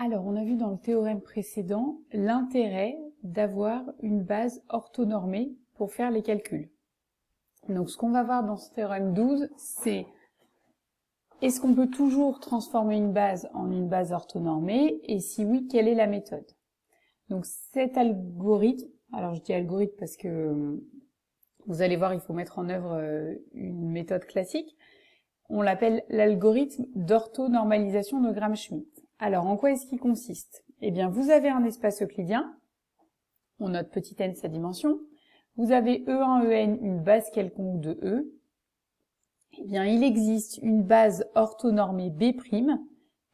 Alors, on a vu dans le théorème précédent l'intérêt d'avoir une base orthonormée pour faire les calculs. Donc, ce qu'on va voir dans ce théorème 12, c'est est-ce qu'on peut toujours transformer une base en une base orthonormée, et si oui, quelle est la méthode? Donc, cet algorithme, alors je dis algorithme parce que vous allez voir, il faut mettre en œuvre une méthode classique, on l'appelle l'algorithme d'orthonormalisation de Gram-Schmidt. Alors, en quoi est-ce qu'il consiste? Eh bien, vous avez un espace euclidien, on note petit n sa dimension, vous avez E1, En, une base quelconque de E, eh bien, il existe une base orthonormée B',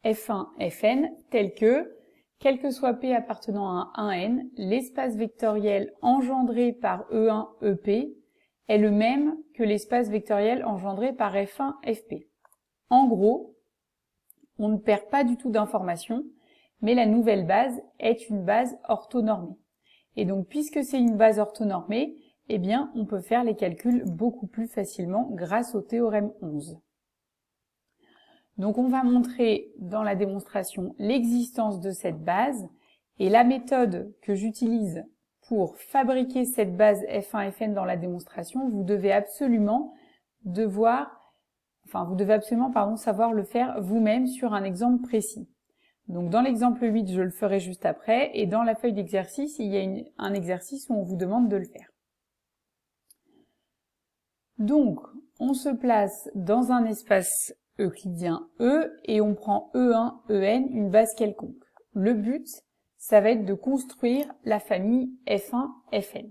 F1, Fn, telle que, quel que soit P appartenant à un 1n, l'espace vectoriel engendré par E1, EP est le même que l'espace vectoriel engendré par F1, Fp. En gros, on ne perd pas du tout d'informations, mais la nouvelle base est une base orthonormée. Et donc, puisque c'est une base orthonormée, eh bien, on peut faire les calculs beaucoup plus facilement grâce au théorème 11. Donc, on va montrer dans la démonstration l'existence de cette base, et la méthode que j'utilise pour fabriquer cette base F1, Fn dans la démonstration, vous devez absolument savoir le faire vous-même sur un exemple précis. Donc dans l'exemple 8, je le ferai juste après, et dans la feuille d'exercice, il y a un exercice où on vous demande de le faire. Donc, on se place dans un espace euclidien E, et on prend E1, En, une base quelconque. Le but, ça va être de construire la famille F1, Fn.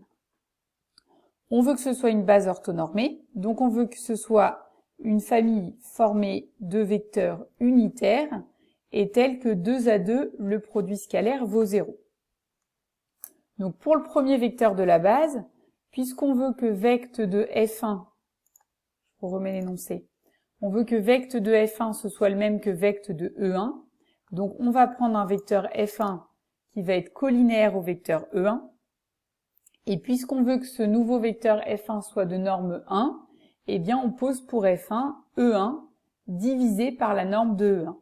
On veut que ce soit une base orthonormée, donc on veut que ce soit une famille formée de vecteurs unitaires et telle que 2 à 2, le produit scalaire vaut 0. Donc pour le premier vecteur de la base, puisqu'on veut que vect de F1, je vous remets l'énoncé, on veut que vect de F1 ce soit le même que vect de E1, donc on va prendre un vecteur F1 qui va être collinéaire au vecteur E1, et puisqu'on veut que ce nouveau vecteur F1 soit de norme 1, eh bien on pose pour F1 E1 divisé par la norme de E1.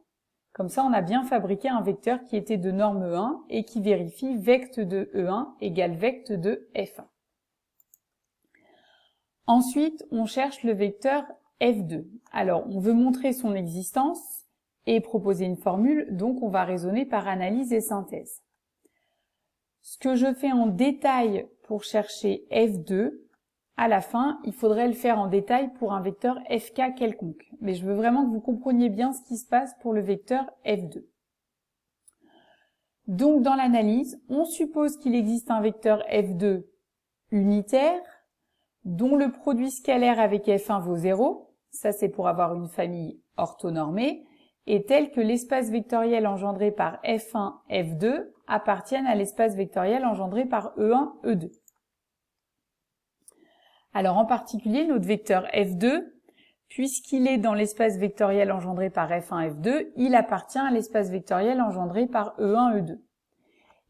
Comme ça, on a bien fabriqué un vecteur qui était de norme 1 et qui vérifie vect de E1 égale vect de F1. Ensuite, on cherche le vecteur F2. Alors, on veut montrer son existence et proposer une formule, donc on va raisonner par analyse et synthèse. Ce que je fais en détail pour chercher F2, à la fin, il faudrait le faire en détail pour un vecteur FK quelconque. Mais je veux vraiment que vous compreniez bien ce qui se passe pour le vecteur F2. Donc, dans l'analyse, on suppose qu'il existe un vecteur F2 unitaire, dont le produit scalaire avec F1 vaut 0. Ça, c'est pour avoir une famille orthonormée, et tel que l'espace vectoriel engendré par F1, F2 appartienne à l'espace vectoriel engendré par E1, E2. Alors en particulier, notre vecteur F2, puisqu'il est dans l'espace vectoriel engendré par F1, F2, il appartient à l'espace vectoriel engendré par E1, E2.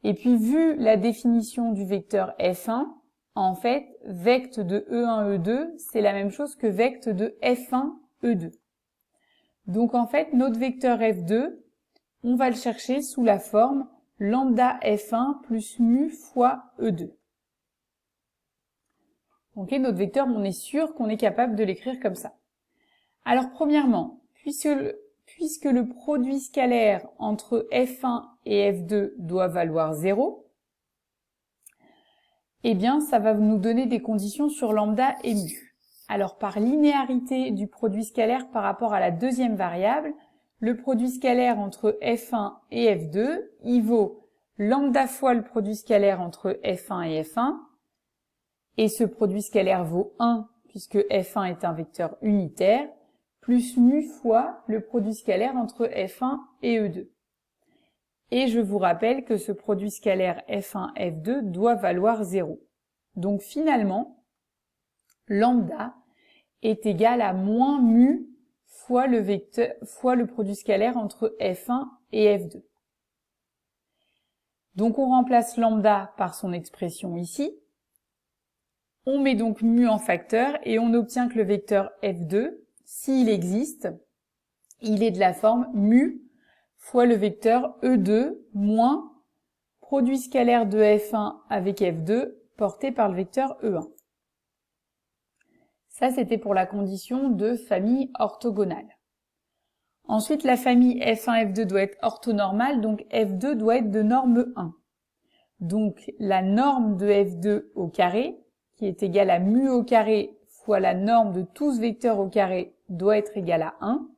Et puis vu la définition du vecteur F1, en fait, vect de E1, E2, c'est la même chose que vect de F1, E2. Donc en fait, notre vecteur F2, on va le chercher sous la forme lambda F1 plus mu fois E2. Ok, notre vecteur, on est sûr qu'on est capable de l'écrire comme ça. Alors premièrement, puisque le produit scalaire entre F1 et F2 doit valoir 0, eh bien ça va nous donner des conditions sur lambda et mu. Alors par linéarité du produit scalaire par rapport à la deuxième variable, le produit scalaire entre F1 et F2, il vaut lambda fois le produit scalaire entre F1 et F1, et ce produit scalaire vaut 1 puisque F1 est un vecteur unitaire, plus mu fois le produit scalaire entre F1 et E2. Et je vous rappelle que ce produit scalaire F1, F2 doit valoir 0. Donc finalement, lambda est égal à moins mu fois le produit scalaire entre F1 et F2. Donc on remplace lambda par son expression ici. On met donc mu en facteur et on obtient que le vecteur F2, s'il existe, il est de la forme mu fois le vecteur E2 moins produit scalaire de F1 avec F2 porté par le vecteur E1. Ça, c'était pour la condition de famille orthogonale. Ensuite, la famille F1, F2 doit être orthonormale, donc F2 doit être de norme 1. Donc, la norme de F2 au carré, qui est égale à mu au carré fois la norme de tous vecteurs au carré, doit être égale à 1.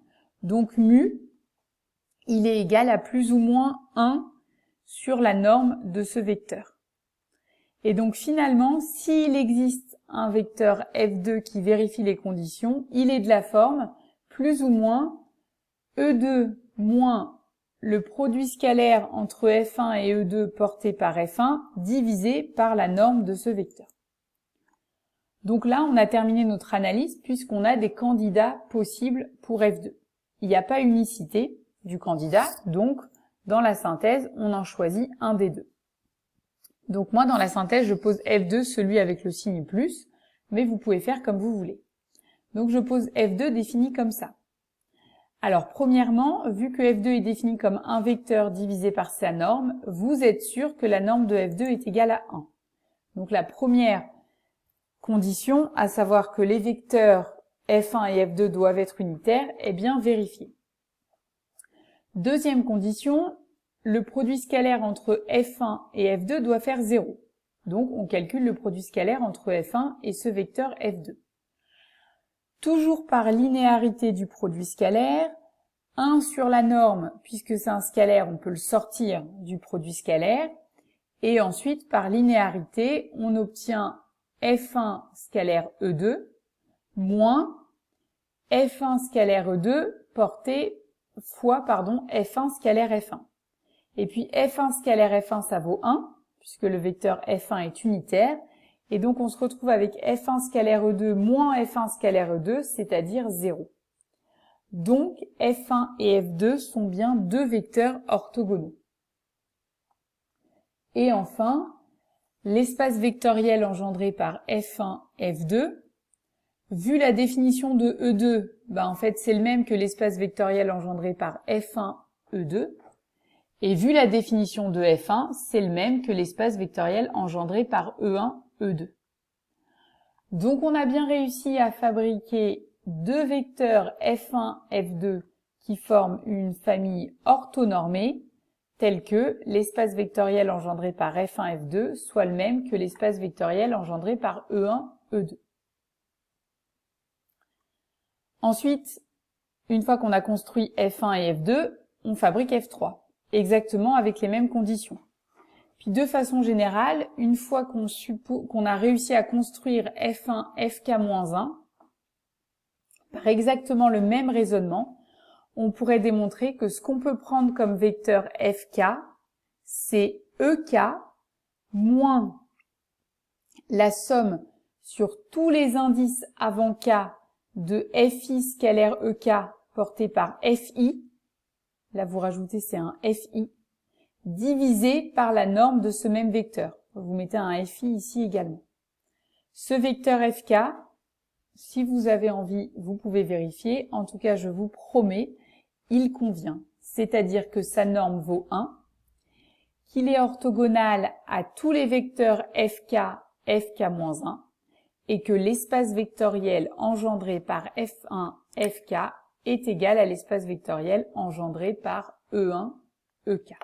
Donc, mu, il est égal à plus ou moins 1 sur la norme de ce vecteur. Et donc, finalement, s'il existe un vecteur F2 qui vérifie les conditions, il est de la forme plus ou moins E2 moins le produit scalaire entre F1 et E2 porté par F1 divisé par la norme de ce vecteur. Donc là, on a terminé notre analyse puisqu'on a des candidats possibles pour F2. Il n'y a pas unicité du candidat, donc dans la synthèse, on en choisit un des deux. Donc moi, dans la synthèse, je pose F2, celui avec le signe plus, mais vous pouvez faire comme vous voulez. Donc je pose F2 défini comme ça. Alors premièrement, vu que F2 est défini comme un vecteur divisé par sa norme, vous êtes sûr que la norme de F2 est égale à 1. Donc la première condition, à savoir que les vecteurs F1 et F2 doivent être unitaires, est bien vérifiée. Deuxième condition, le produit scalaire entre F1 et F2 doit faire 0. Donc on calcule le produit scalaire entre F1 et ce vecteur F2. Toujours par linéarité du produit scalaire, 1 sur la norme, puisque c'est un scalaire, on peut le sortir du produit scalaire, et ensuite par linéarité, on obtient F1 scalaire E2 moins F1 scalaire E2 porté fois F1 scalaire F1. Et puis F1 scalaire F1, ça vaut 1, puisque le vecteur F1 est unitaire, et donc on se retrouve avec F1 scalaire E2 moins F1 scalaire E2, c'est-à-dire 0. Donc F1 et F2 sont bien deux vecteurs orthogonaux. Et enfin, l'espace vectoriel engendré par F1, F2, vu la définition de E2, en fait c'est le même que l'espace vectoriel engendré par F1, E2, et vu la définition de F1, c'est le même que l'espace vectoriel engendré par E1, E2. Donc on a bien réussi à fabriquer deux vecteurs F1, F2 qui forment une famille orthonormée, telle que l'espace vectoriel engendré par F1, F2 soit le même que l'espace vectoriel engendré par E1, E2. Ensuite, une fois qu'on a construit F1 et F2, on fabrique F3, exactement avec les mêmes conditions. Puis de façon générale, une fois qu'on a réussi à construire F1, Fk-1, par exactement le même raisonnement, on pourrait démontrer que ce qu'on peut prendre comme vecteur Fk, c'est Ek moins la somme sur tous les indices avant K de Fi scalaire Ek porté par Fi, là vous rajoutez c'est un Fi, divisé par la norme de ce même vecteur. Vous mettez un Fi ici également. Ce vecteur Fk, si vous avez envie, vous pouvez vérifier. En tout cas, je vous promets, il convient. C'est-à-dire que sa norme vaut 1, qu'il est orthogonal à tous les vecteurs Fk, Fk-1, et que l'espace vectoriel engendré par F1, Fk est égal à l'espace vectoriel engendré par E1, Ek.